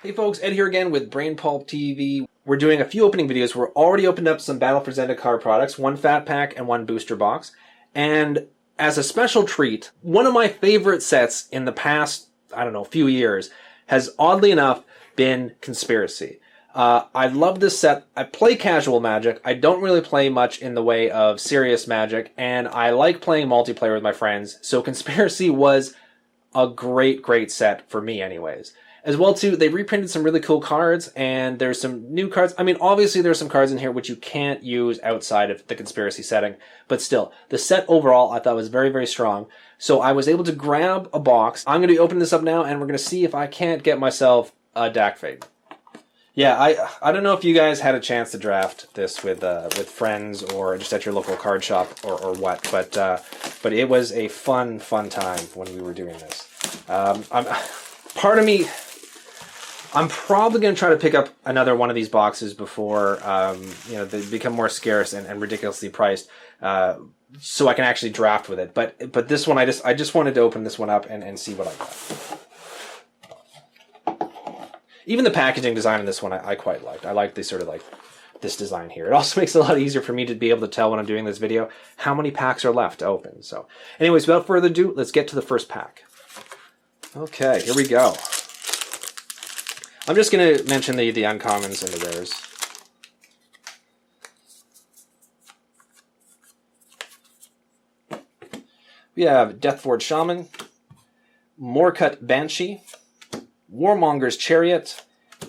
Hey folks, Ed here again with Brain Pulp TV. We're doing a few opening videos. We're already opened up some Battle for Zendikar products, one fat pack and one booster box. And as a special treat, one of my favorite sets in the past, few years has oddly enough been Conspiracy. I love this set. I play casual Magic. I don't really play much in the way of serious Magic, and I like playing multiplayer with my friends. So Conspiracy was a great set for me anyways. As well, too, they reprinted some really cool cards, and there's some new cards. I mean, obviously, there's some cards in here which you can't use outside of the Conspiracy setting, but still, the set overall I thought was very strong. So I was able to grab a box. I'm going to be opening this up now, and we're going to see if I can't get myself a Dak Fade. Yeah, I don't know if you guys had a chance to draft this with friends or just at your local card shop or what, but it was a fun time when we were doing this. Part of me, I'm probably going to try to pick up another one of these boxes before they become more scarce and ridiculously priced, so I can actually draft with it. But this one, I just wanted to open this one up and see what I got. Even the packaging design in this one, I quite liked. I like this sort of like this design here. It also makes it a lot easier for me to be able to tell when I'm doing this video how many packs are left to open. So, anyways, without further ado, let's get to the first pack. Okay, here we go. I'm just going to mention the uncommons and the rares. We have Deathforge Shaman, Moorcut Banshee, Warmonger's Chariot,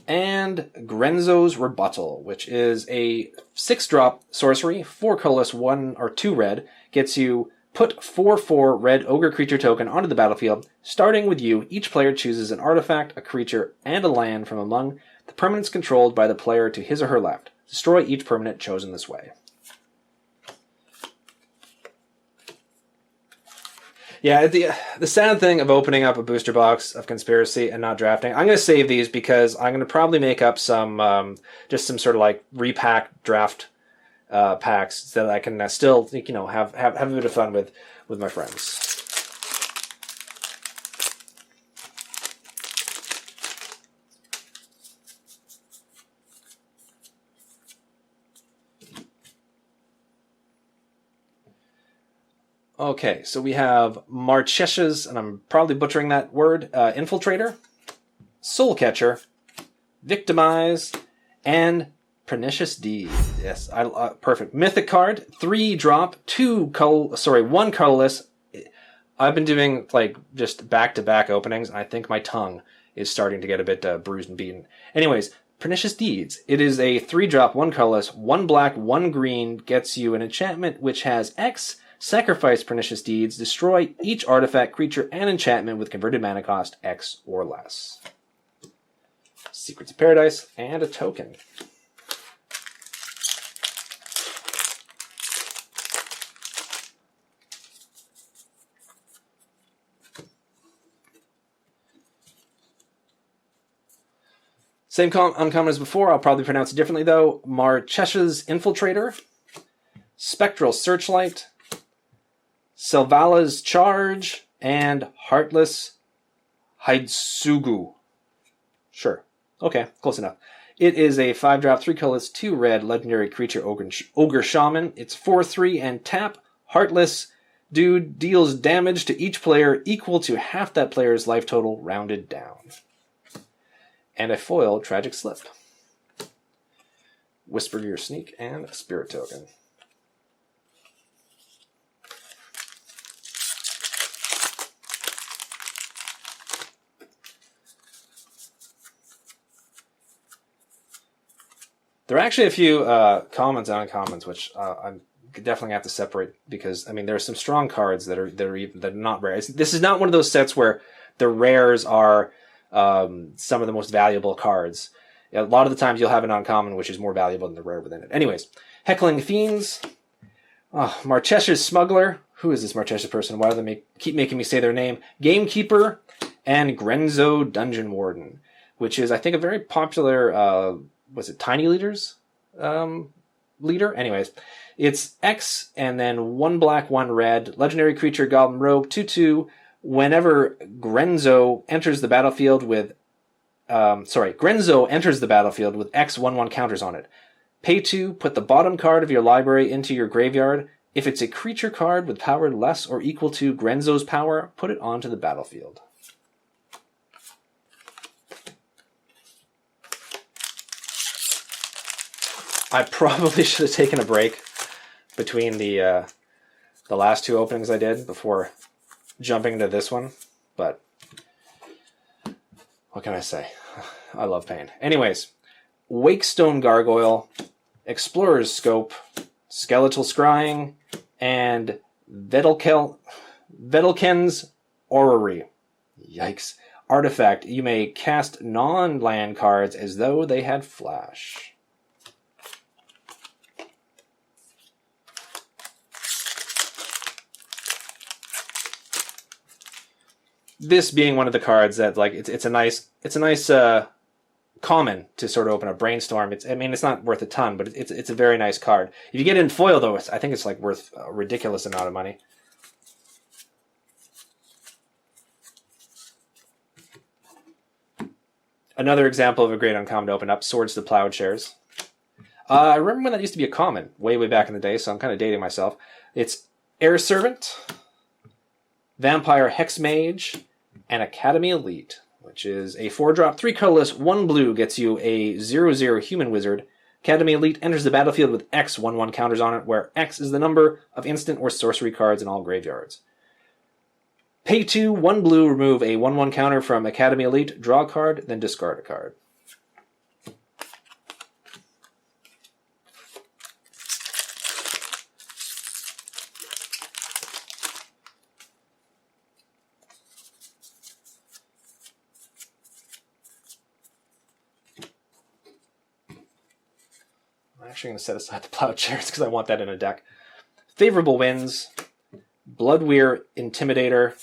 and Grenzo's Rebuttal, which is a 6-drop sorcery, 4 colorless, 1 or 2 red, gets you put 4/4 red ogre creature token onto the battlefield. Starting with you, each player chooses an artifact, a creature, and a land from among the permanents controlled by the player to his or her left. Destroy each permanent chosen this way. Yeah, the sad thing of opening up a booster box of Conspiracy and not drafting, I'm going to save these because I'm going to probably make up some, just some sort of like repack draft packs so that I can still, have a bit of fun with my friends. Okay, so we have Marchesh's, and I'm probably butchering that word, Infiltrator, Soul Catcher, Victimize, and Pernicious Deed. Yes, perfect. Mythic card, 3-drop, 1 colorless. I've been doing like just back-to-back openings, and I think my tongue is starting to get a bit bruised and beaten. Anyways, Pernicious Deeds. It is a 3-drop, 1 colorless, 1 black, 1 green, gets you an enchantment which has X. Sacrifice Pernicious Deeds. Destroy each artifact, creature, and enchantment with converted mana cost X or less. Secrets of Paradise, and a token. Same uncommon as before, I'll probably pronounce it differently though. Marchesh's Infiltrator, Spectral Searchlight, Selvala's Charge, and Heartless Haidsugu. Sure. Okay, close enough. It is a 5-drop, 3 colorless, 2 red legendary creature ogre shaman. It's 4/3 and tap. Heartless dude deals damage to each player equal to half that player's life total rounded down. And a foil Tragic Slip. Whisper Your Sneak, and a Spirit Token. There are actually a few commons and uncommons, which I'm definitely have to separate because there are some strong cards that are not rare. This is not one of those sets where the rares are some of the most valuable cards. A lot of the times you'll have an uncommon which is more valuable than the rare within it. Anyways, Heckling Fiends, Marchesh's Smuggler. Who is this Marchesh's person? Why do they keep making me say their name? Gamekeeper, and Grenzo Dungeon Warden, which is I think a very popular. Was it Tiny Leaders leader? Anyways, it's X and then 1 black, 1 red. Legendary creature, Goblin Rogue, 2/2. Whenever Grenzo enters the battlefield with Grenzo enters the battlefield with X/1/1 counters on it. Pay 2, put the bottom card of your library into your graveyard. If it's a creature card with power less or equal to Grenzo's power, put it onto the battlefield. I probably should have taken a break between the last two openings I did before jumping into this one, but what can I say? I love pain. Anyways, Wakestone Gargoyle, Explorer's Scope, Skeletal Scrying, and Vedalken's Orrery. Yikes. Artifact. You may cast non-land cards as though they had flash. This being one of the cards that, like, it's a nice common to sort of open a Brainstorm. It's not worth a ton, but it's a very nice card. If you get it in foil, though, I think it's like worth a ridiculous amount of money. Another example of a great uncommon to open up, Swords to Plowshares. I remember when that used to be a common, way back in the day, so I'm kind of dating myself. It's Air Servant, Vampire Hexmage, and Academy Elite, which is a 4-drop, 3 colorless, 1 blue, gets you a 0/0 human wizard. Academy Elite enters the battlefield with X/1/1 counters on it, where X is the number of instant or sorcery cards in all graveyards. Pay 2, 1 blue, remove a 1/1 counter from Academy Elite, draw a card, then discard a card. I'm actually going to set aside the Plowshares because I want that in a deck. Favorable Winds, Bloodweir Intimidator,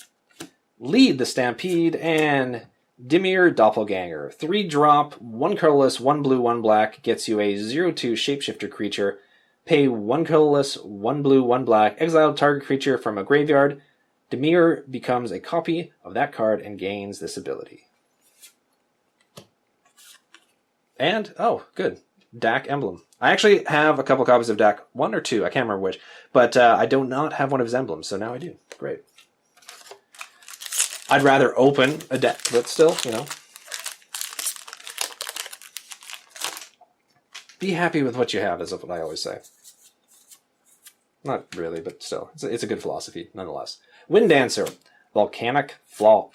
Lead the Stampede, and Dimir Doppelganger. 3-drop, 1 colorless, 1 blue, 1 black, gets you a 0/2 shapeshifter creature. Pay 1 colorless, 1 blue, 1 black, exile target creature from a graveyard. Dimir becomes a copy of that card and gains this ability. And, oh, good. Dak Emblem. I actually have a couple copies of Dak, 1 or 2, I can't remember which, but I do not have one of his emblems, so now I do. Great. I'd rather open a deck, but still, you know. Be happy with what you have, is what I always say. Not really, but still. It's a good philosophy, nonetheless. Wind Dancer. Volcanic Fallout.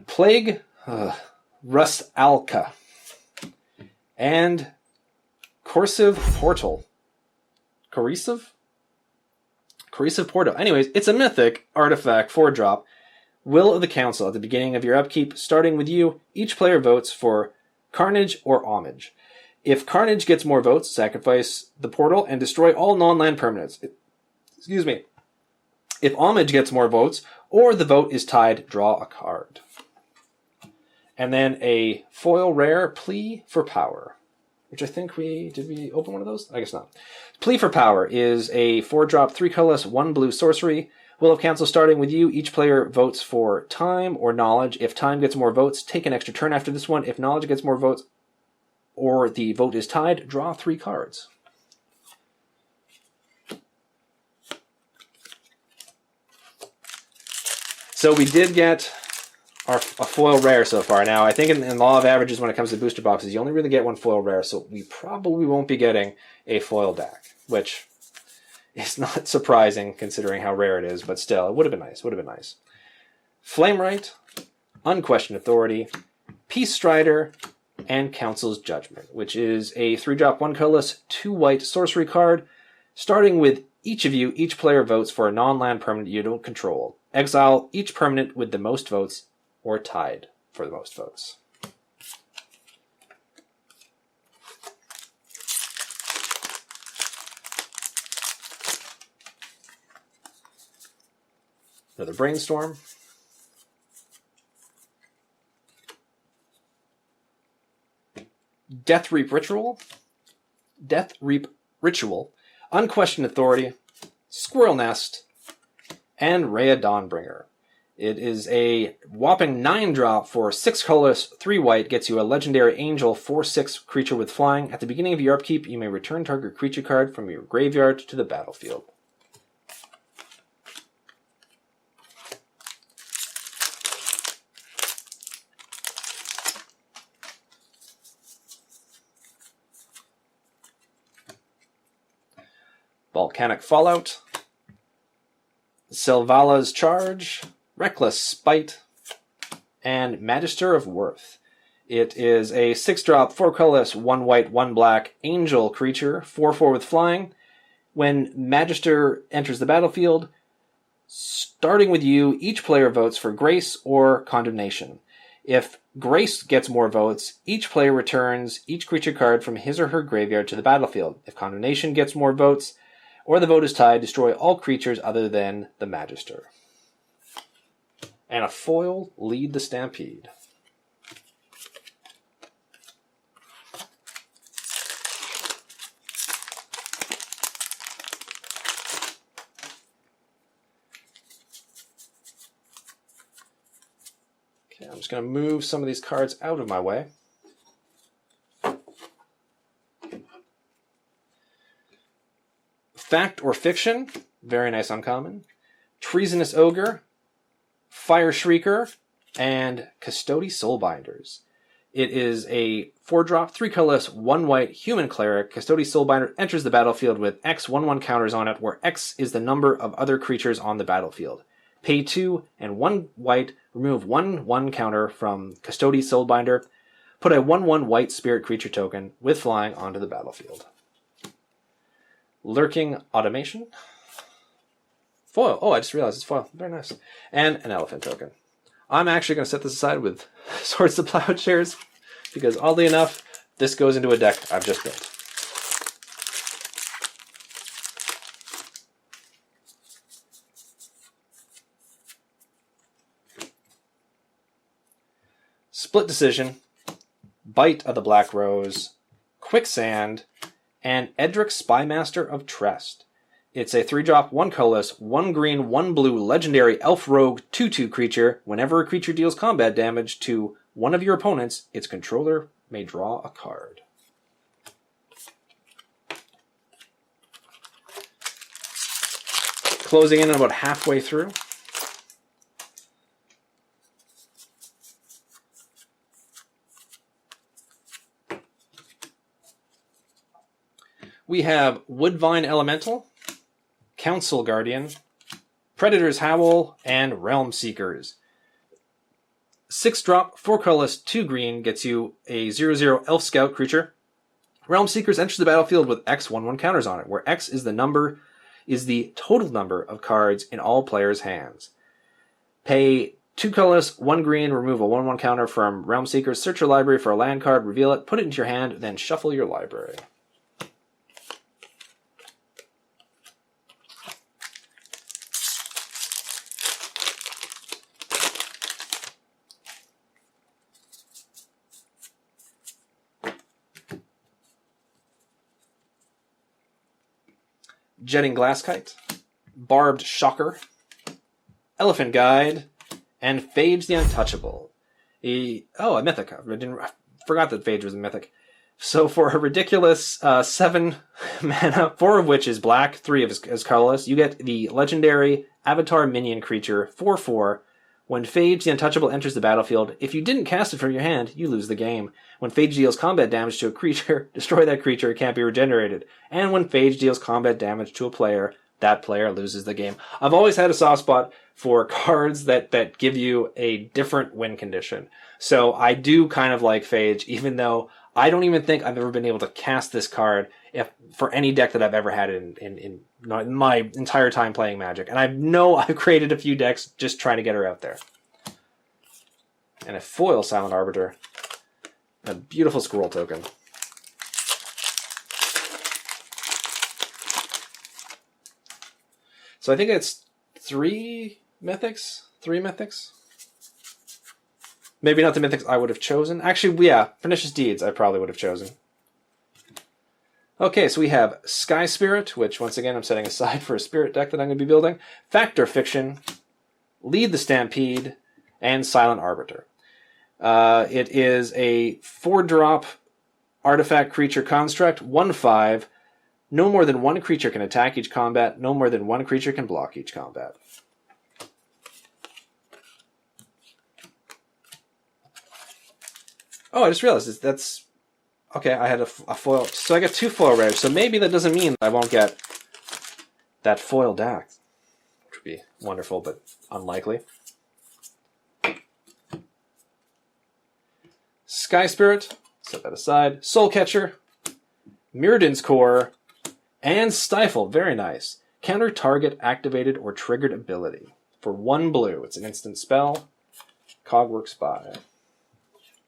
Plague. Rust Alka. And Corrosive Portal. Corrosive Portal. Anyways, it's a mythic artifact 4-drop. Will of the Council. At the beginning of your upkeep, starting with you, each player votes for Carnage or Homage. If Carnage gets more votes, sacrifice the portal and destroy all non-land permanents. Excuse me. If Homage gets more votes, or the vote is tied, draw a card. And then a foil rare, Plea for Power. Which I think did we open one of those? I guess not. Plea for Power is a 4-drop, 3 colorless, 1 blue sorcery. Will of Council starting with you. Each player votes for Time or Knowledge. If Time gets more votes, take an extra turn after this one. If Knowledge gets more votes, or the vote is tied, draw 3 cards. So we did get a foil rare so far. Now, I think in law of averages, when it comes to booster boxes, you only really get one foil rare, so we probably won't be getting a foil deck, which is not surprising considering how rare it is, but still, it would have been nice. Flamewright, Unquestioned Authority, Peace Strider, and Council's Judgment, which is a 3-drop, 1 colorless, 2 white sorcery card. Starting with each of you, each player votes for a non-land permanent you don't control. Exile each permanent with the most votes, or tied for the most votes. Another Brainstorm. Death Reap Ritual, Unquestioned Authority, Squirrel Nest, and Rhea Dawnbringer. It is a whopping 9-drop for 6 colorless, 3 white, gets you a legendary angel 4/6 creature with flying. At the beginning of your upkeep, you may return target creature card from your graveyard to the battlefield. Volcanic Fallout, Selvalla's Charge, Reckless Spite, and Magister of Worth. It is a 6-drop, 4 colorless, 1 white, 1 black angel creature, 4/4 with flying. When Magister enters the battlefield, starting with you, each player votes for Grace or Condemnation. If Grace gets more votes, each player returns each creature card from his or her graveyard to the battlefield. If Condemnation gets more votes, or the vote is tied, destroy all creatures other than the Magister. And a foil, Lead the Stampede. Okay, I'm just going to move some of these cards out of my way. Fact or Fiction, very nice uncommon. Treasonous Ogre, Fire Shrieker, and Custody Soulbinders. It is a 4-drop, 3 colorless, 1 white human cleric. Custody Soulbinder enters the battlefield with X 1/1 counters on it, where X is the number of other creatures on the battlefield. Pay 2 and 1 white, remove 1/1 counter from Custody Soulbinder. Put a 1/1 white spirit creature token with flying onto the battlefield. Lurking Automation. Foil. Oh, I just realized it's foil. Very nice. And an elephant token. I'm actually going to set this aside with Swords to Plowshares because, oddly enough, this goes into a deck I've just built. Split Decision, Bite of the Black Rose, Quicksand, and Edric Spymaster of Trest. It's a 3-drop, 1 colorless, 1 green, 1 blue legendary elf rogue 2/2 creature. Whenever a creature deals combat damage to one of your opponents, its controller may draw a card. Closing in about halfway through. We have Woodvine Elemental, Council Guardian, Predator's Howl, and Realm Seekers. 6-drop, 4 colorless, 2 green gets you a 0/0 Elf Scout creature. Realm Seekers enters the battlefield with X 1/1 counters on it, where X is the total number of cards in all players' hands. Pay 2 colorless, 1 green, remove a 1/1 counter from Realm Seekers, search your library for a land card, reveal it, put it into your hand, then shuffle your library. Jetting Glasskite, Barbed Shocker, Elephant Guide, and Phage the Untouchable. A mythic. I forgot that Phage was a mythic. So for a ridiculous 7 mana, 4 of which is black, 3 of is colorless, you get the legendary Avatar Minion creature, 4/4. When Phage the Untouchable enters the battlefield, if you didn't cast it from your hand, you lose the game. When Phage deals combat damage to a creature, destroy that creature, it can't be regenerated. And when Phage deals combat damage to a player, that player loses the game. I've always had a soft spot for cards that give you a different win condition. So I do kind of like Phage, even though I don't even think I've ever been able to cast this card for any deck that I've ever had in my entire time playing Magic. And I know I've created a few decks just trying to get her out there. And a foil Silent Arbiter. A beautiful scroll token. So I think it's 3 mythics? 3 mythics? Maybe not the mythics I would have chosen. Actually, yeah, Pernicious Deeds I probably would have chosen. Okay, so we have Sky Spirit, which once again I'm setting aside for a spirit deck that I'm going to be building. Fact or Fiction, Lead the Stampede, and Silent Arbiter. It is a 4-drop artifact creature construct, 1/5. No more than one creature can attack each combat. No more than one creature can block each combat. Oh, I just realized that's... Okay, I had a foil. So I got 2 foil rares. So maybe that doesn't mean I won't get that foil deck, which would be wonderful, but unlikely. Sky Spirit, set that aside. Soul Catcher, Mirrodin's Core, and Stifle. Very nice. Counter target activated or triggered ability. For 1 blue, it's an instant spell. Cogworks by.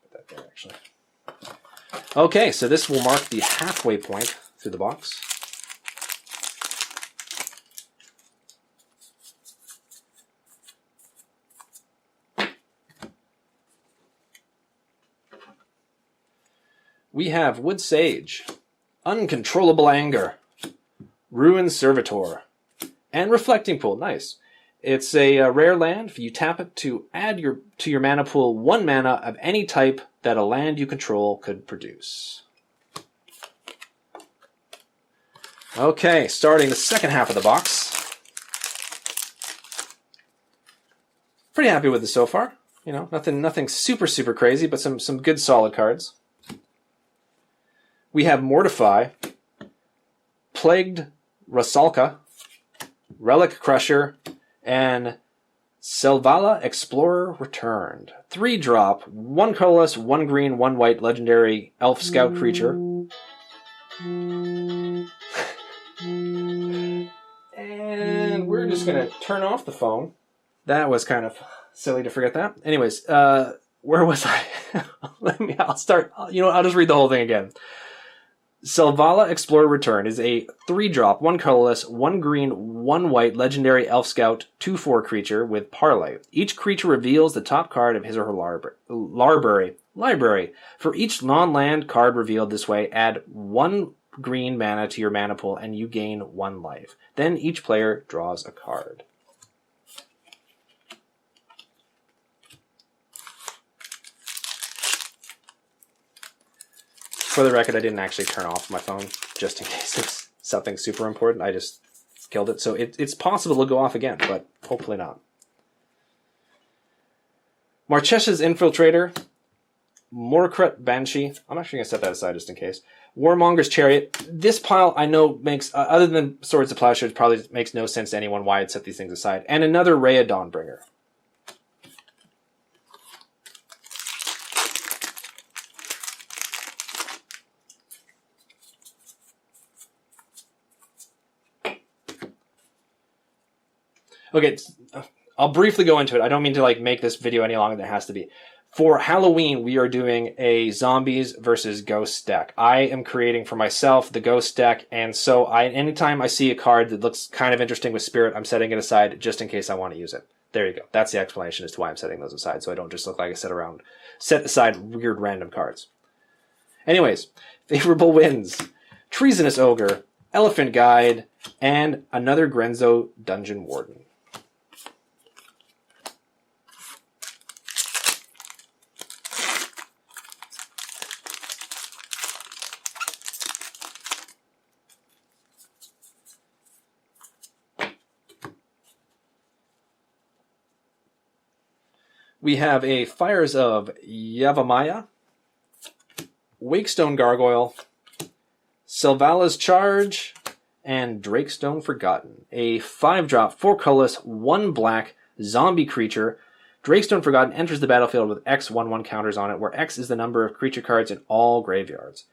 Put that there, actually. Okay, so this will mark the halfway point through the box. We have Wood Sage, Uncontrollable Anger, Ruined Servitor, and Reflecting Pool. Nice. It's a rare land. If you tap it to add to your mana pool 1 mana of any type that a land you control could produce. Okay, starting the second half of the box. Pretty happy with this so far. You know, nothing super crazy, but some good solid cards. We have Mortify, Plagued Rusalka, Relic Crusher, and Selvala Explorer Returned. 3-drop, 1 colorless, 1 green, 1 white legendary elf scout creature. And we're just going to turn off the phone. That was kind of silly to forget that. Anyways, where was I? I'll start. You know, I'll just read the whole thing again. Selvala Explorer Return is a 3-drop, 1 colorless, 1 green, 1 white legendary elf scout 2/4 creature with parlay. Each creature reveals the top card of his or her library. For each non-land card revealed this way, add 1 green mana to your mana pool and you gain 1 life. Then each player draws a card. For the record, I didn't actually turn off my phone, just in case it's something super important. I just killed it. So it's possible it'll go off again, but hopefully not. Marchesh's Infiltrator, Morkrut Banshee. I'm actually going to set that aside just in case. Warmonger's Chariot. This pile I know makes, other than Swords of Plowshares, probably makes no sense to anyone why I'd set these things aside. And another Rhea Dawnbringer. Okay, I'll briefly go into it. I don't mean to make this video any longer than it has to be. For Halloween, we are doing a zombies versus ghosts deck. I am creating for myself the ghost deck, and so anytime I see a card that looks kind of interesting with Spirit, I'm setting it aside just in case I want to use it. There you go. That's the explanation as to why I'm setting those aside, so I don't just look like I set aside weird random cards. Anyways, favorable wins. Treasonous Ogre, Elephant Guide, and another Grenzo Dungeon Warden. We have a Fires of Yavimaya, Wakestone Gargoyle, Selvala's Charge, and Drakestone Forgotten. A 5-drop, 4 colorless, 1 black zombie creature. Drakestone Forgotten enters the battlefield with X/1/1 counters on it, where X is the number of creature cards in all graveyards.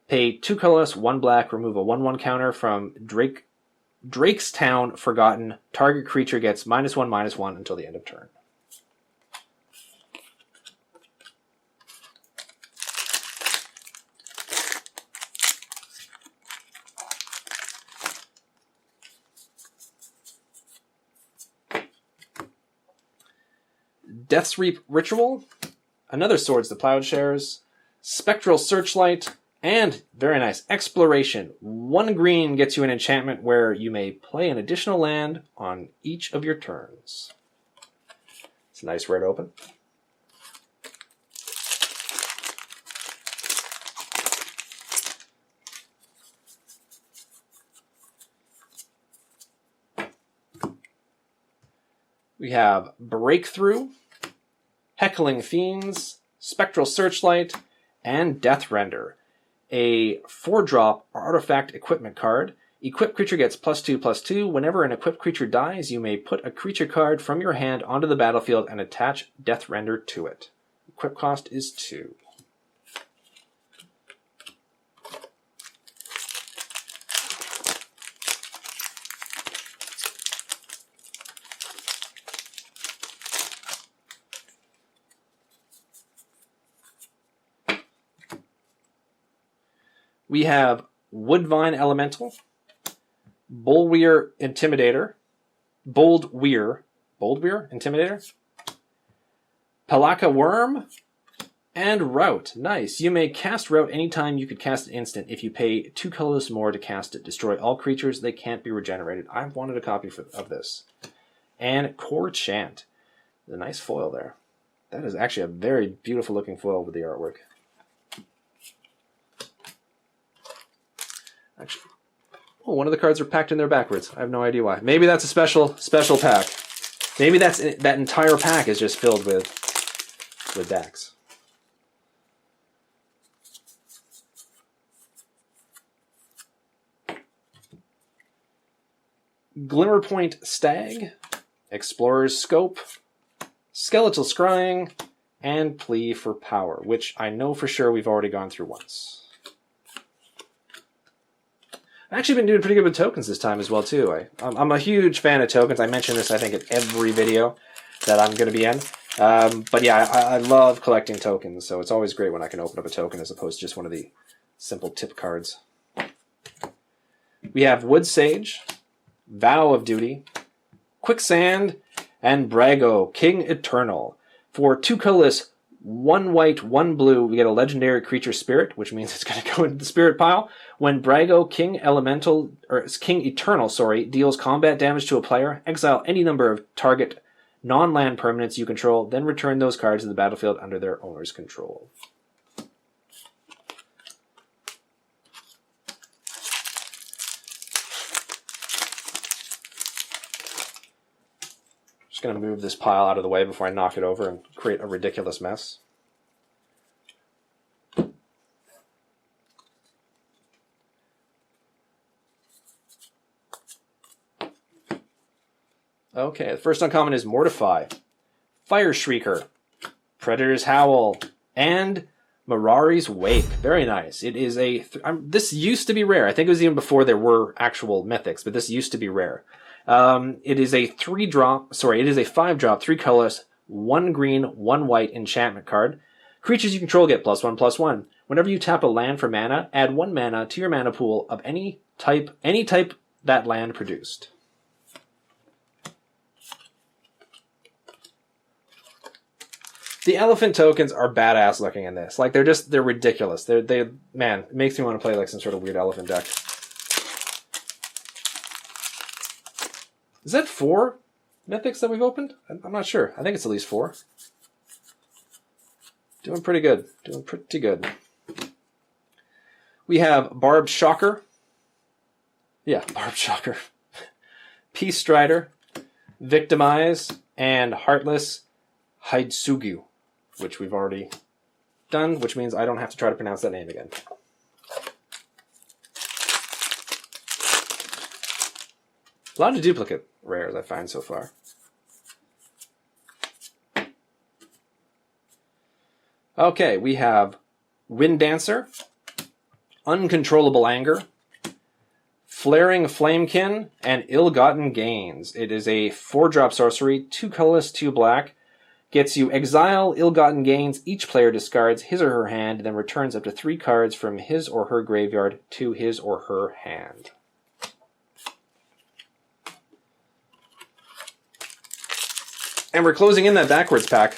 Pay 2 colorless, 1 black, remove a 1/1 counter from Drakestown Forgotten. Target creature gets -1/-1 until the end of turn. Death's Reap Ritual, another Swords to Plowshares, Spectral Searchlight, and, very nice, Exploration. 1 green gets you an enchantment where you may play an additional land on each of your turns. It's a nice rare to open. We have Breakthrough, Heckling Fiends, Spectral Searchlight, and Death Render. A 4-drop artifact equipment card. Equipped creature gets +2/+2. Whenever an equipped creature dies, you may put a creature card from your hand onto the battlefield and attach Death Render to it. Equip cost is 2. We have Woodvine Elemental, Boldweir Intimidator, Palaka Worm, and Rout. Nice. You may cast Rout anytime you could cast an instant if you pay 2 colors more to cast it. Destroy all creatures. They can't be regenerated. I wanted a copy of this. And Core Chant. There's a nice foil there. That is actually a very beautiful looking foil with the artwork. Actually, oh, one of the cards are packed in there backwards. I have no idea why. Maybe that's a special pack. Maybe that entire pack is just filled with decks. Glimmerpoint Stag, Explorer's Scope, Skeletal Scrying, and Plea for Power, which I know for sure we've already gone through once. I've actually been doing pretty good with tokens this time as well, too. I'm a huge fan of tokens. I mention this, I think, in every video that I'm going to be in. But yeah, I love collecting tokens, so it's always great when I can open up a token as opposed to just one of the simple tip cards. We have Wood Sage, Vow of Duty, Quicksand, and Brago, King Eternal. For 2 colorless, 1 white, 1 blue, we get a legendary creature spirit, which means it's going to go into the spirit pile. When Brago, King Eternal, deals combat damage to a player, exile any number of target non-land permanents you control, then return those cards to the battlefield under their owner's control. Just going to move this pile out of the way before I knock it over and create a ridiculous mess. Okay, the first uncommon is Mortify, Fire Shrieker, Predator's Howl, and Mirari's Wake. Very nice. It is a... this used to be rare. I think it was even before there were actual mythics, but this used to be rare. It is a 5-drop, 3 colors, 1 green, 1 white enchantment card. Creatures you control get +1/+1. Whenever you tap a land for mana, add 1 mana to your mana pool of any type that land produced. The elephant tokens are badass looking in this. Like they're ridiculous. Man, it makes me want to play like some sort of weird elephant deck. Is that 4 mythics that we've opened? I'm not sure. I think it's at least 4. Doing pretty good. Doing pretty good. We have Barbed Shocker. Yeah, Barbed Shocker. Peace Strider, Victimize, and Heartless Haidsugu, which we've already done, which means I don't have to try to pronounce that name again. A lot of duplicate rares I find so far. Okay, we have Wind Dancer, Uncontrollable Anger, Flaring Flamekin, and Ill-Gotten Gains. It is a 4-drop sorcery, 2 colorless, 2 black. Gets you Exile, Ill-Gotten Gains. Each player discards his or her hand, then returns up to 3 cards from his or her graveyard to his or her hand. And we're closing in that backwards pack,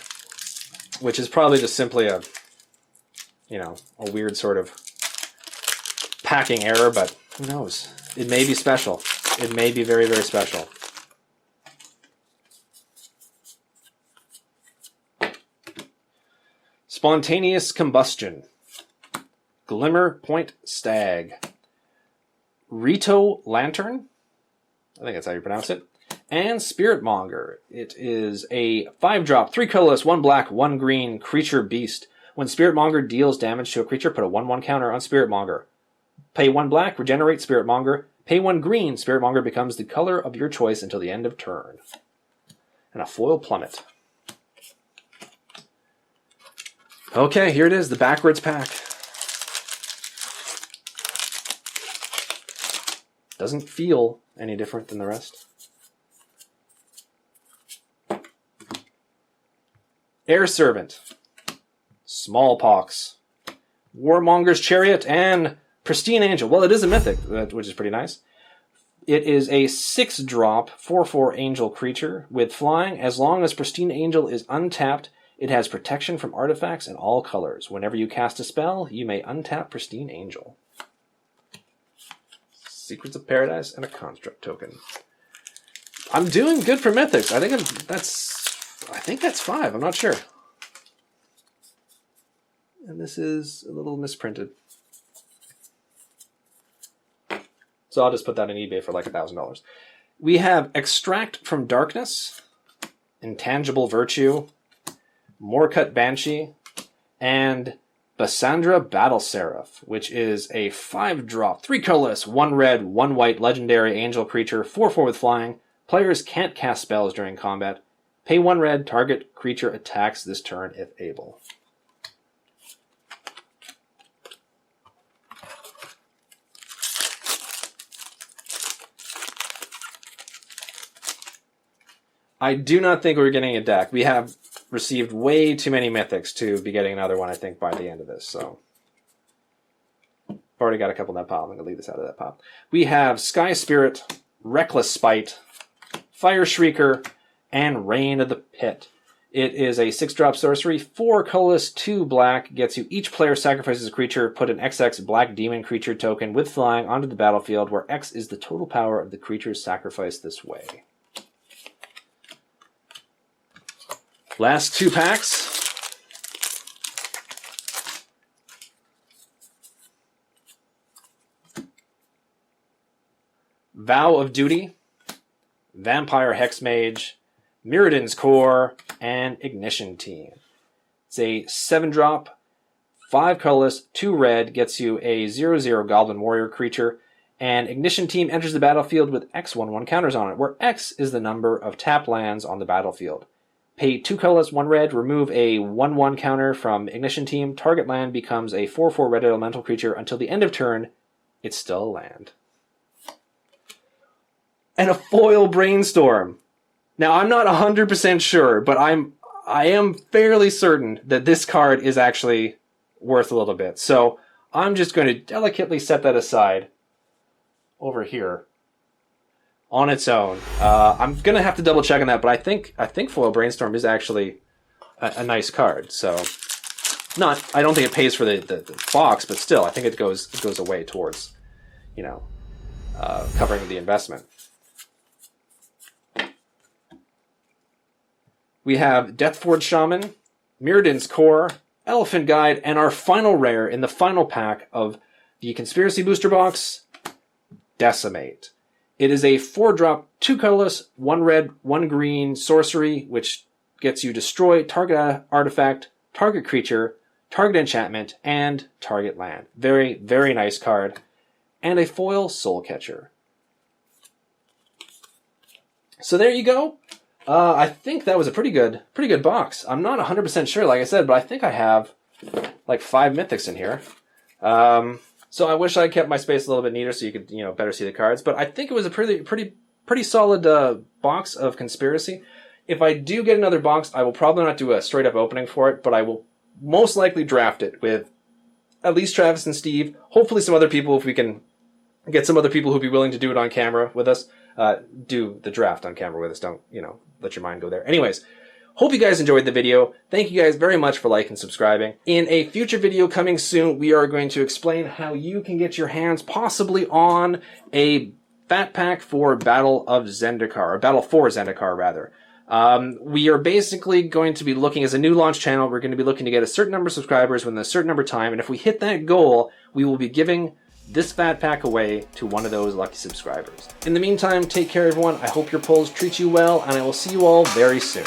which is probably just simply a weird sort of packing error, but who knows? It may be special. It may be very, very special. Spontaneous Combustion, Glimmer Point Stag, Rito Lantern, I think that's how you pronounce it, and Spirit Monger. It is a 5-drop, 3 colorless, 1 black, 1 green creature beast. When Spirit Monger deals damage to a creature, put a 1/1 counter on Spirit Monger. Pay 1 black, regenerate Spirit Monger. Pay 1 green, Spirit Monger becomes the color of your choice until the end of turn. And a foil plummet. Okay, here it is, the backwards pack. Doesn't feel any different than the rest. Air Servant, Smallpox, Warmonger's Chariot, and Pristine Angel. Well, it is a mythic, which is pretty nice. It is a 6-drop, 4/4 angel creature with flying. As long as Pristine Angel is untapped, it has protection from artifacts in all colors. Whenever you cast a spell, you may untap Pristine Angel. Secrets of Paradise, and a Construct token. I'm doing good for mythics. I think that's 5. I'm not sure. And this is a little misprinted. So I'll just put that on eBay for like $1,000. We have Extract from Darkness, Intangible Virtue, Moorcut Banshee, and Bassandra Battle Seraph, which is a 5-drop, 3 colorless, 1 red, 1 white legendary angel creature, 4/4 with flying. Players can't cast spells during combat. Pay 1 red, target creature attacks this turn if able. I do not think we're getting a deck. We have received way too many mythics to be getting another one, I think, by the end of this. So, I've already got a couple in that pile. I'm going to leave this out of that pile. We have Sky Spirit, Reckless Spite, Fire Shrieker, and Reign of the Pit. It is a 6-drop sorcery, 4 colorless, 2 black, gets you each player sacrifices a creature, put an XX black demon creature token with flying onto the battlefield, where X is the total power of the creatures sacrificed this way. Last 2 packs. Vow of Duty, Vampire Hexmage, Mirrodin's Core, and Ignition Team. It's a 7-drop, 5 colorless, 2 red, gets you a 0/0 Goblin Warrior creature, and Ignition Team enters the battlefield with X/1/1 counters on it, where X is the number of tap lands on the battlefield. Pay 2 colorless, 1 red, remove a 1/1 counter from Ignition Team. Target land becomes a 4/4 red elemental creature. Until the end of turn, it's still a land. And a foil Brainstorm. Now, I'm not 100% sure, but I am fairly certain that this card is actually worth a little bit. So I'm just going to delicately set that aside over here on its own. I'm going to have to double check on that, but I think Foil Brainstorm is actually a nice card. So I don't think it pays for the box, but still, I think it goes away towards, covering the investment. We have Deathforge Shaman, Mirrodin's Core, Elephant Guide, and our final rare in the final pack of the Conspiracy Booster Box, Decimate. It is a 4-drop, 2 colorless, 1 red, 1 green sorcery, which gets you destroy target artifact, target creature, target enchantment, and target land. Very, very nice card. And a foil Soul Catcher. So there you go. I think that was a pretty good box. I'm not 100% sure, like I said, but I think I have like 5 mythics in here. So I wish I kept my space a little bit neater so you could, better see the cards. But I think it was a pretty solid box of Conspiracy. If I do get another box, I will probably not do a straight up opening for it, but I will most likely draft it with at least Travis and Steve. Hopefully some other people, if we can get some other people who'd be willing to do it on camera with us. Do the draft on camera with us. Don't, let your mind go there. Anyways, hope you guys enjoyed the video. Thank you guys very much for liking and subscribing. In a future video coming soon, we are going to explain how you can get your hands possibly on a fat pack for Battle of Zendikar, or Battle for Zendikar, rather. We are basically going to be looking, as a new launch channel, we're going to be looking to get a certain number of subscribers within a certain number of time, and if we hit that goal, we will be giving this fat pack away to one of those lucky subscribers. In the meantime, take care everyone. I hope your polls treat you well, and I will see you all very soon.